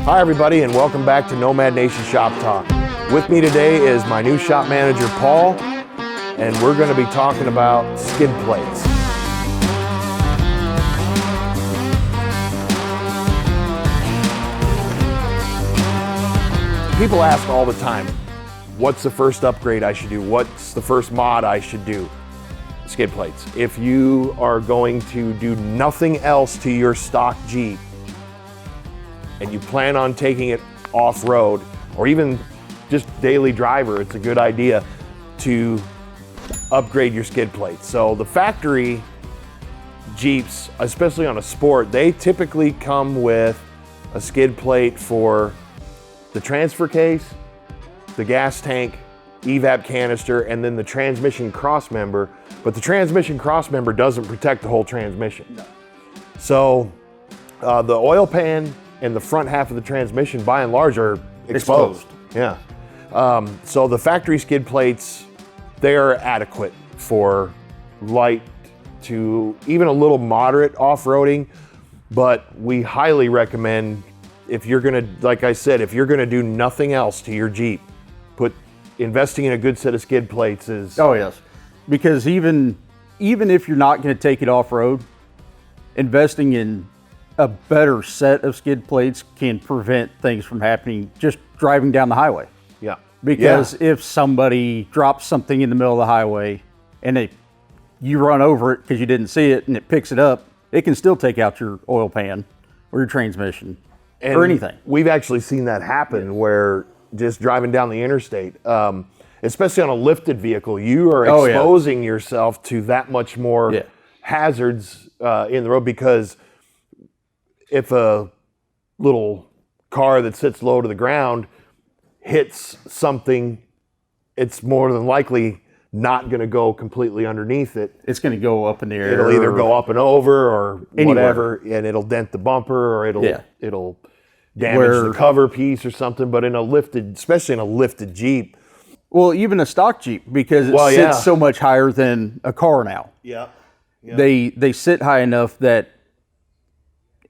Hi everybody, and welcome back to Nomad Nation Shop Talk. With me today is my new shop manager, Paul, and we're going to be talking about skid plates. People ask all the time, what's the first upgrade I should do? What's the first mod I should do? Skid plates. If you are going to do nothing else to your stock Jeep, and you plan on taking it off-road, or even just daily driver, it's a good idea to upgrade your skid plates. So the factory Jeeps, especially on a sport, they typically come with a skid plate for the transfer case, the gas tank, evap canister, and then the transmission cross member. But the transmission cross member doesn't protect the whole transmission. No. So the oil pan and the front half of the transmission, by and large, are exposed. Yeah. So the factory skid plates, they are adequate for light to even a little moderate off-roading, but we highly recommend, if you're gonna, like I said, if you're gonna do nothing else to your Jeep, investing in a good set of skid plates is... Oh yes, because even if you're not gonna take it off-road, investing in a better set of skid plates can prevent things from happening just driving down the highway. Yeah. Because if somebody drops something in the middle of the highway and you run over it because you didn't see it and it picks it up, it can still take out your oil pan or your transmission or anything. We've actually seen that happen where just driving down the interstate, especially on a lifted vehicle, you are exposing yourself to that much more hazards in the road, because if a little car that sits low to the ground hits something, it's more than likely not going to go completely underneath it. It's going to go up in the air. It'll either go up and over or whatever, and it'll dent the bumper, or it'll damage the cover piece or something. But in a lifted, especially in a lifted Jeep. Well, even a stock Jeep, because it sits so much higher than a car now. Yeah. They sit high enough that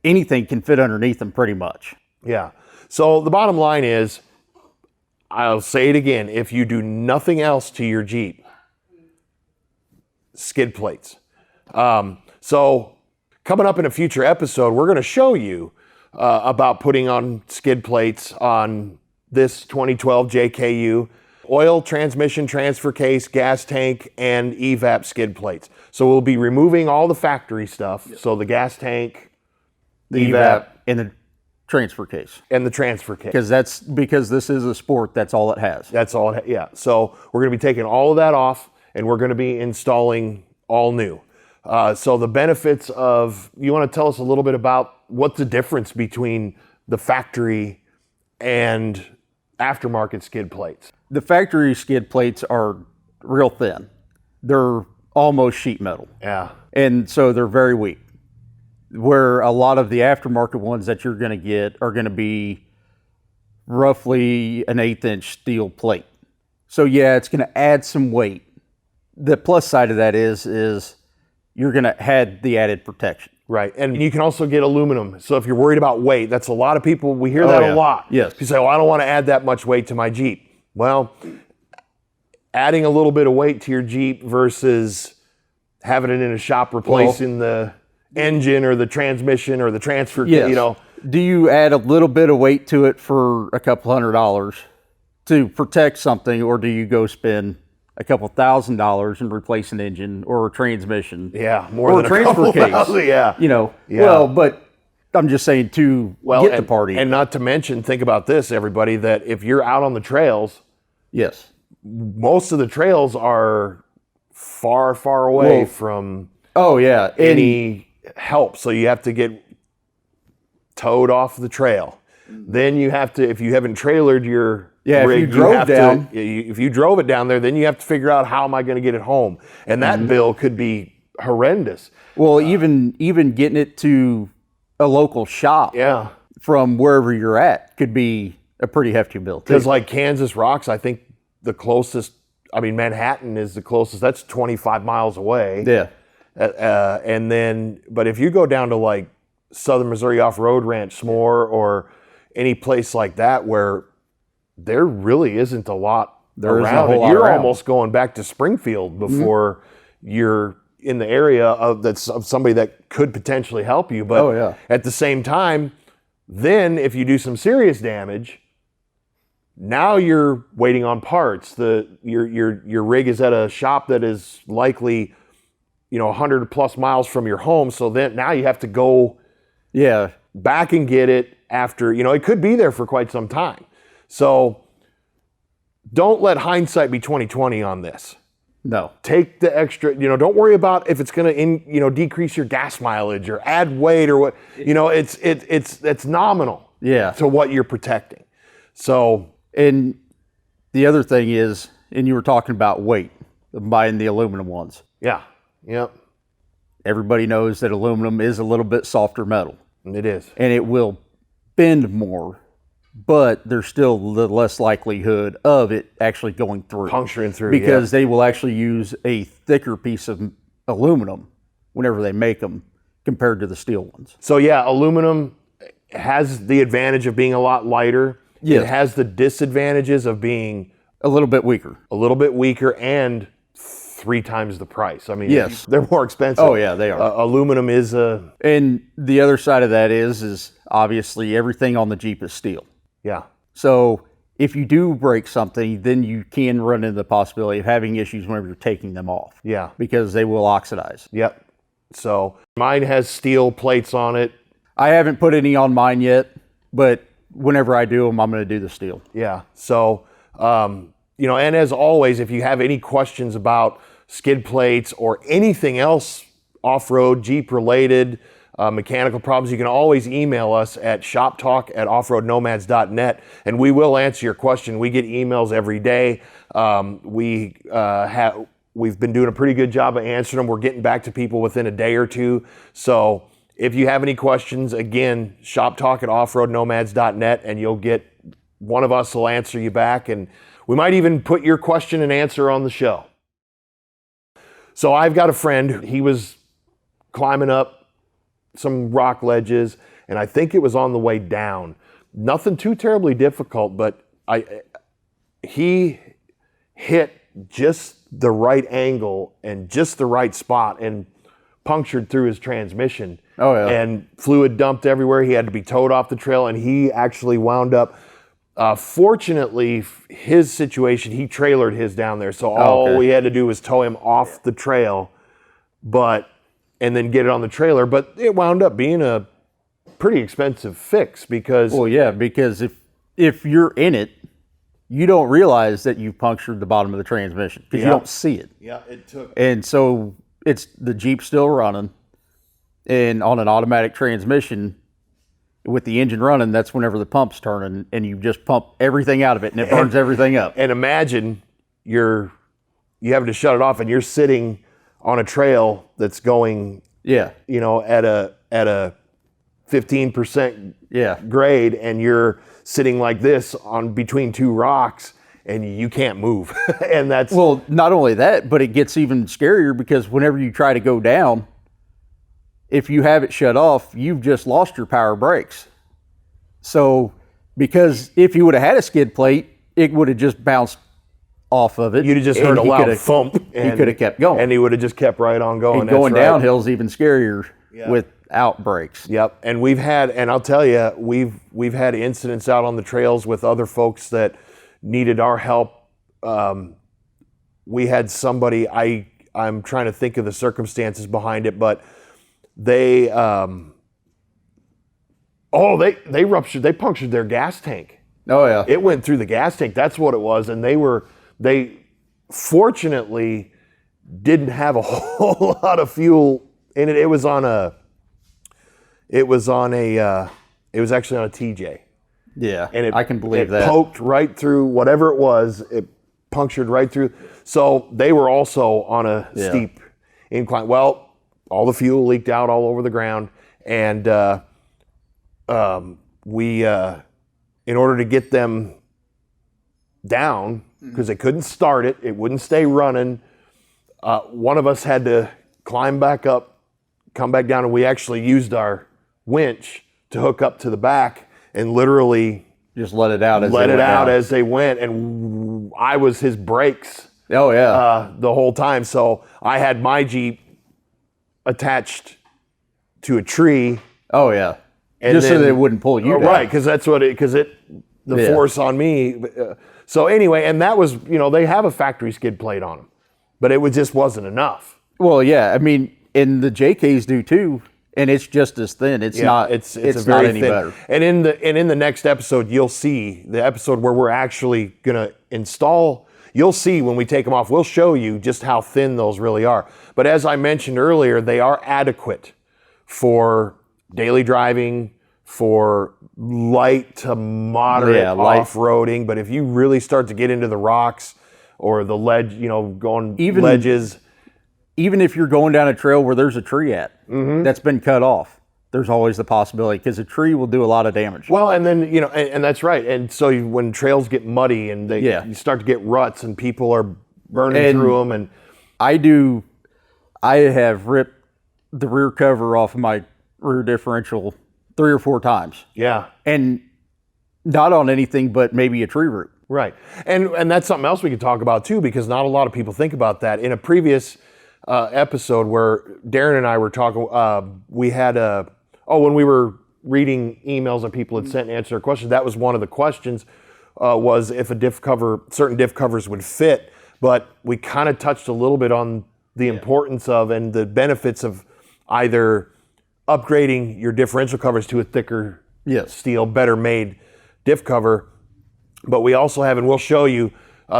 anything can fit underneath them pretty much. Yeah. So the bottom line is, I'll say it again, if you do nothing else to your Jeep, skid plates. So coming up in a future episode, we're going to show you about putting on skid plates on this 2012 JKU, oil, transmission, transfer case, gas tank, and evap skid plates. So we'll be removing all the factory stuff. Yep. So the gas tank, the evap, and the transfer case. And the transfer case. Because this is a sport, that's all it has. That's all it has, yeah. So we're going to be taking all of that off, and we're going to be installing all new. So the benefits of, you want to tell us a little bit about what's the difference between the factory and aftermarket skid plates? The factory skid plates are real thin. They're almost sheet metal. Yeah. And so they're very weak. Where a lot of the aftermarket ones that you're going to get are going to be roughly an 1/8-inch steel plate. So yeah, it's going to add some weight. The plus side of that is you're going to add the added protection. Right, and you can also get aluminum. So if you're worried about weight, that's a lot of people, we hear that a lot. Yes. You say, well, I don't want to add that much weight to my Jeep. Well, adding a little bit of weight to your Jeep versus having it in a shop replacing the engine or the transmission or the transfer, Do you add a little bit of weight to it for a couple $100 to protect something, or do you go spend a couple $1,000 and replace an engine or a transmission? Yeah, more or than a transfer case. Well, but I'm just saying to get the party. And not to mention, think about this, everybody, that if you're out on the trails, yes, most of the trails are far, far away from any help. So you have to get towed off the trail. Then you have to, if you haven't trailered your rig, if you drove it down there, then you have to figure out, how am I going to get it home? And that bill could be horrendous. Well, even getting it to a local shop from wherever you're at could be a pretty hefty bill. Because like Kansas Rocks, I think the closest, Manhattan is the closest, that's 25 miles away. Yeah. And then, but if you go down to like Southern Missouri Off Road Ranch, S'more, or any place like that where there really isn't a lot There isn't a around. whole And lot you're around. almost going back to Springfield before you're in the area of somebody that could potentially help you. But Oh, yeah. at the same time, then if you do some serious damage, now you're waiting on parts. Your rig is at a shop that is likely, 100 plus miles from your home. So then now you have to go Yeah. back and get it after, it could be there for quite some time. So don't let hindsight be 2020 on this. No. Take the extra, don't worry about if it's going to, decrease your gas mileage or add weight or what, it's nominal Yeah. to what you're protecting. So, And the other thing is, and you were talking about weight, buying the aluminum ones. yeah, yep, Everybody knows that aluminum is a little bit softer metal, it is. and it will bend more, but there's still the less likelihood of it actually going through. Puncturing through, Because they will actually use a thicker piece of aluminum whenever they make them compared to the steel ones. So yeah, aluminum has the advantage of being a lot lighter. Yes. It has the disadvantages of being A little bit weaker. a little bit weaker and 3 times the price. I mean, Yes. they're more expensive. Oh, yeah, they are. Aluminum is a, And the other side of that is obviously everything on the Jeep is steel. yeah, So if you do break something, then you can run into the possibility of having issues whenever you're taking them off. yeah, Because they will oxidize. yep. So mine has steel plates on it. I haven't put any on mine yet, but whenever I do them, I'm going to do the steel. Yeah. So, and as always, if you have any questions about skid plates or anything else off-road, Jeep related, mechanical problems, you can always email us at shoptalk@offroadnomads.net, and we will answer your question. We get emails every day. We've been doing a pretty good job of answering them. We're getting back to people within a day or two. So if you have any questions, again, shoptalk@offroadnomads.net, and you'll get one of us will answer you back, and we might even put your question and answer on the show. So I've got a friend, he was climbing up some rock ledges, and I think it was on the way down. Nothing too terribly difficult, but he hit just the right angle and just the right spot and punctured through his transmission. Oh, yeah. And fluid dumped everywhere. He had to be towed off the trail, and he actually wound up, fortunately, his situation, he trailered his down there. So all okay. we had to do was tow him off the trail, and then get it on the trailer. But it wound up being a pretty expensive fix because, Well, yeah, because if you're in it, you don't realize that you punctured the bottom of the transmission because you Yeah. don't see it. yeah, it took. And so it's the Jeep still running, and on an automatic transmission with the engine running, that's whenever the pump's turning, and you just pump everything out of it, and it burns everything up. And imagine you having to shut it off, and you're sitting on a trail that's going, Yeah, at a 15% yeah. grade, and you're sitting like this on between 2 rocks, and you can't move. And that's Well, not only that, but it gets even scarier because whenever you try to go down, if you have it shut off, you've just lost your power brakes. So, because if you would have had a skid plate, it would have just bounced off of it. you'd have just and heard a he loud coulda- thump. He could have kept going. and he would have just kept right on going. And That's going right. downhill is even scarier without brakes. Yep, and I'll tell you, we've had incidents out on the trails with other folks that needed our help. We had somebody, I'm trying to think of the circumstances behind it, but they punctured their gas tank. Oh, yeah. It went through the gas tank. That's what it was, and they fortunately didn't have a whole lot of fuel in it. It was actually on a TJ. Yeah, And I can believe it that. poked right through whatever it was. It punctured right through. So they were also on a steep incline. Well, all the fuel leaked out all over the ground, and we, in order to get them down, because they couldn't start it, it wouldn't stay running. One of us had to climb back up, come back down, and we actually used our winch to hook up to the back and literally just let it out as they went, and I was his brakes. Oh yeah. The whole time. So I had my Jeep attached to a tree. Oh yeah. Just so that it wouldn't pull you down. Right, because that's what the force on me. So anyway, and that was, they have a factory skid plate on them, but it just wasn't enough. Well, yeah, I mean, and the JKs do too, and it's just as thin. It's not. It's not any better. And in the next episode, you'll see the episode where we're actually gonna install. You'll see when we take them off. We'll show you just how thin those really are. But as I mentioned earlier, they are adequate for daily driving, for light to moderate off-roading. But if you really start to get into the rocks or the ledge, going ledges. Even if you're going down a trail where there's a tree that's been cut off, there's always the possibility, because a tree will do a lot of damage. Well, and then, and that's right. And so when trails get muddy and you start to get ruts and people are burning through them. And I have ripped the rear cover off of my rear differential 3 or 4 times. Yeah. And not on anything but maybe a tree root. Right. And that's something else we could talk about too, because not a lot of people think about that. In a previous episode where Darren and I were talking, we had when we were reading emails that people had sent and answered our questions, that was one of the questions, was if certain diff covers would fit. But we kind of touched a little bit on the importance of and the benefits of either upgrading your differential covers to a thicker steel, better made diff cover. But we also have, and we'll show you,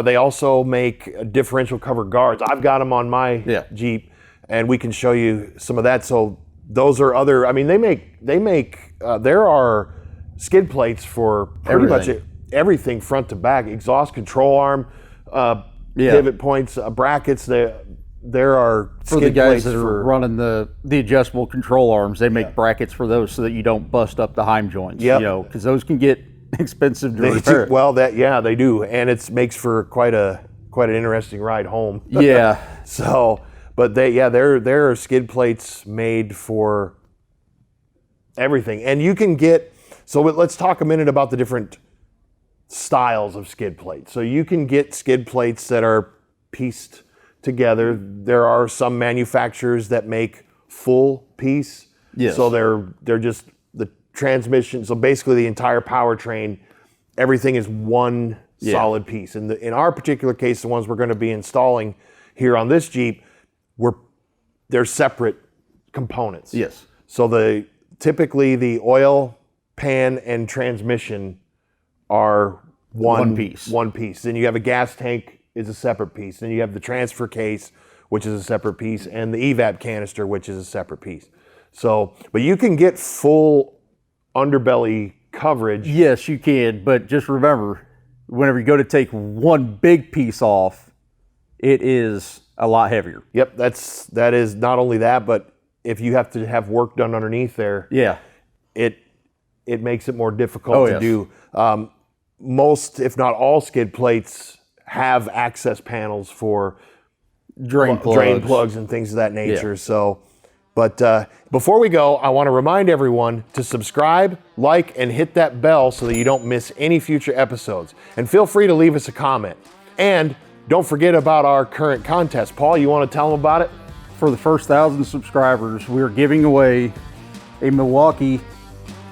they also make differential cover guards. I've got them on my Jeep, and we can show you some of that. So those are other, I mean, there are skid plates for pretty much everything front to back, exhaust control arm, pivot points, brackets. There are for the guys that are running the adjustable control arms. They make brackets for those so that you don't bust up the heim joints. Because those can get expensive to repair. Well, they do, and it makes for quite an interesting ride home. Yeah. So, but there are skid plates made for everything, and you can get. So let's talk a minute about the different styles of skid plates. So you can get skid plates that are pieced together. There are some manufacturers that make full piece. Yes. So they're just the transmission. So basically the entire powertrain, everything is one solid piece. And in our particular case, the ones we're going to be installing here on this Jeep, they're separate components. Yes. So typically the oil pan and transmission are one piece. One piece. Then you have a gas tank is a separate piece. Then you have the transfer case, which is a separate piece, and the evap canister, which is a separate piece. So, but you can get full underbelly coverage. Yes, you can, but just remember, whenever you go to take one big piece off, it is a lot heavier. Yep, that is not only that, but if you have to have work done underneath there, it makes it more difficult to do. Most, if not all, skid plates have access panels for drain plugs and things of that nature. So, but before we go, I want to remind everyone to subscribe, like, and hit that bell so that you don't miss any future episodes. And feel free to leave us a comment. And don't forget about our current contest. Paul, you want to tell them about it? For the first 1,000 subscribers, we're giving away a Milwaukee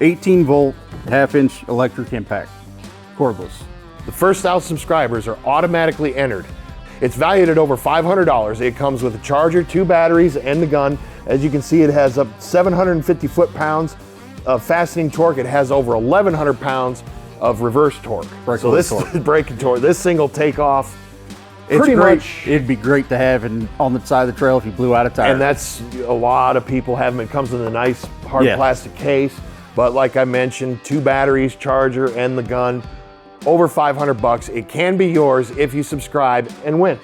18-volt half-inch electric impact cordless. The first 1,000 subscribers are automatically entered. It's valued at over $500. It comes with a charger, 2 batteries, and the gun. As you can see, it has up 750 foot-pounds of fastening torque. It has over 1,100 pounds of reverse torque. Braking torque. This thing will take off pretty much. It'd be great to have on the side of the trail if you blew out a tire. And that's a lot of people have them. It comes in a nice hard plastic case. But like I mentioned, 2 batteries, charger, and the gun. Over $500. It can be yours if you subscribe and win.